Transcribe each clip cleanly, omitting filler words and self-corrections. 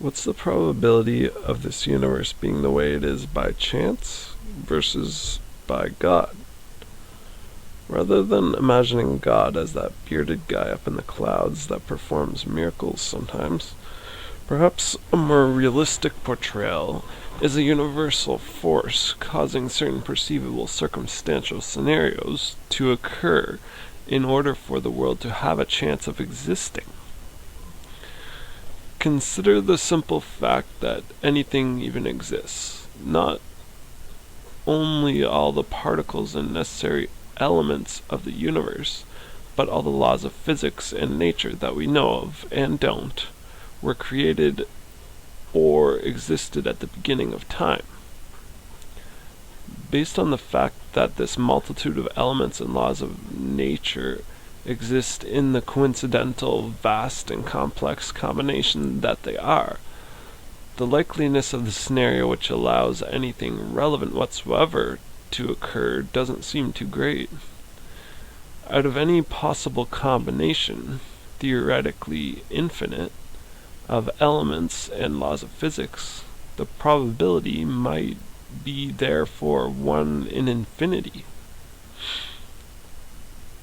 What's the probability of this universe being the way it is by chance versus by God? Rather than imagining God as that bearded guy up in the clouds that performs miracles sometimes, perhaps a more realistic portrayal is a universal force causing certain perceivable circumstantial scenarios to occur in order for the world to have a chance of existing. Consider the simple fact that anything even exists. Not only all the particles and necessary elements of the universe, but all the laws of physics and nature that we know of and don't, were created or existed at the beginning of time. Based on the fact that this multitude of elements and laws of nature exist in the coincidental, vast, and complex combination that they are, the likeliness of the scenario which allows anything relevant whatsoever to occur doesn't seem too great. Out of any possible combination, theoretically infinite, of elements and laws of physics, the probability might be therefore 1 in infinity.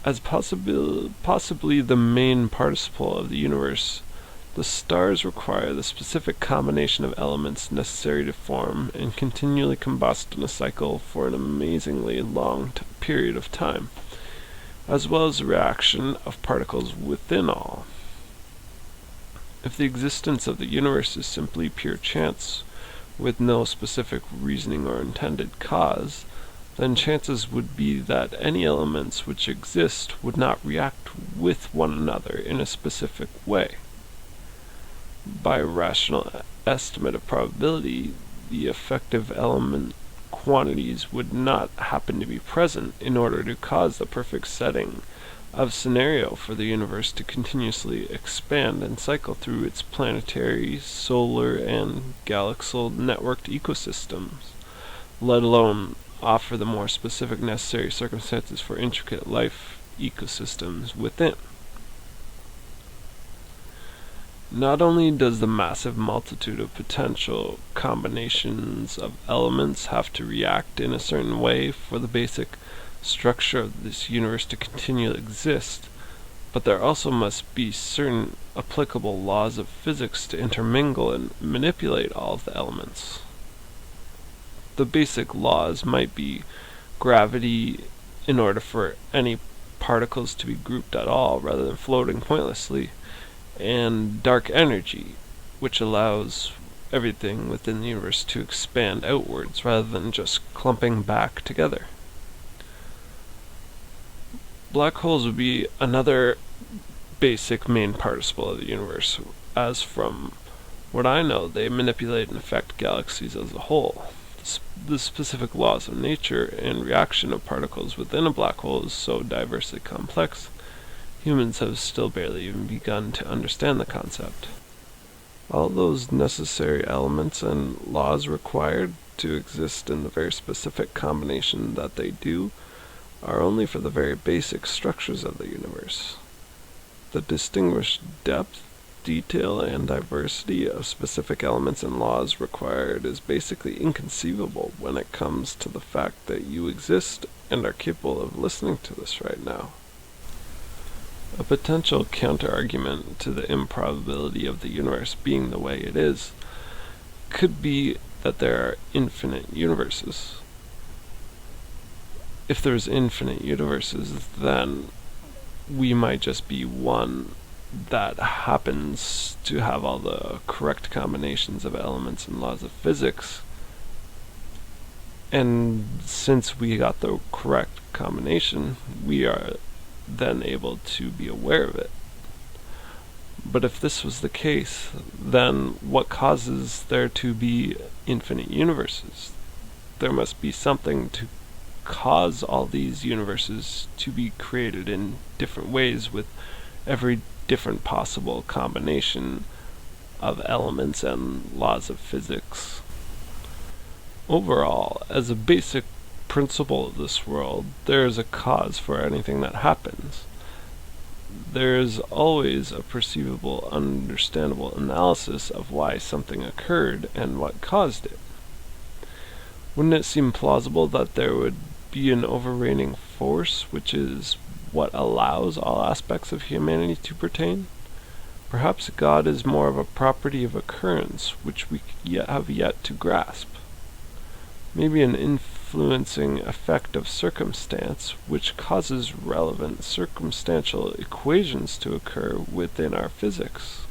As possibly the main participle of the universe, the stars require the specific combination of elements necessary to form and continually combust in a cycle for an amazingly long period of time, as well as the reaction of particles within all. If the existence of the universe is simply pure chance, with no specific reasoning or intended cause, then chances would be that any elements which exist would not react with one another in a specific way. By a rational estimate of probability, the effective element quantities would not happen to be present in order to cause the perfect setting of scenario for the universe to continuously expand and cycle through its planetary, solar, and galaxial networked ecosystems, let alone offer the more specific necessary circumstances for intricate life ecosystems within. Not only does the massive multitude of potential combinations of elements have to react in a certain way for the basic structure of this universe to continually exist, but there also must be certain applicable laws of physics to intermingle and manipulate all of the elements. The basic laws might be gravity in order for any particles to be grouped at all rather than floating pointlessly, and dark energy, which allows everything within the universe to expand outwards rather than just clumping back together. Black holes would be another basic main participle of the universe, as from what I know, they manipulate and affect galaxies as a whole. The specific laws of nature and reaction of particles within a black hole is so diversely complex, humans have still barely even begun to understand the concept. All those necessary elements and laws required to exist in the very specific combination that they do are only for the very basic structures of the universe. The distinguished depth, detail, and diversity of specific elements and laws required is basically inconceivable when it comes to the fact that you exist and are capable of listening to this right now. A potential counter-argument to the improbability of the universe being the way it is could be that there are infinite universes. If there's infinite universes, then we might just be one that happens to have all the correct combinations of elements and laws of physics. And since we got the correct combination, we are then able to be aware of it. But if this was the case, then what causes there to be infinite universes? There must be something to cause all these universes to be created in different ways with every different possible combination of elements and laws of physics. Overall, as a basic principle of this world, there is a cause for anything that happens. there is always a perceivable, understandable analysis of why something occurred and what caused it. Wouldn't it seem plausible that there would be an overreigning force which is what allows all aspects of humanity to pertain? Perhaps God is more of a property of occurrence which we have yet to grasp. Maybe an influencing effect of circumstance which causes relevant circumstantial equations to occur within our physics.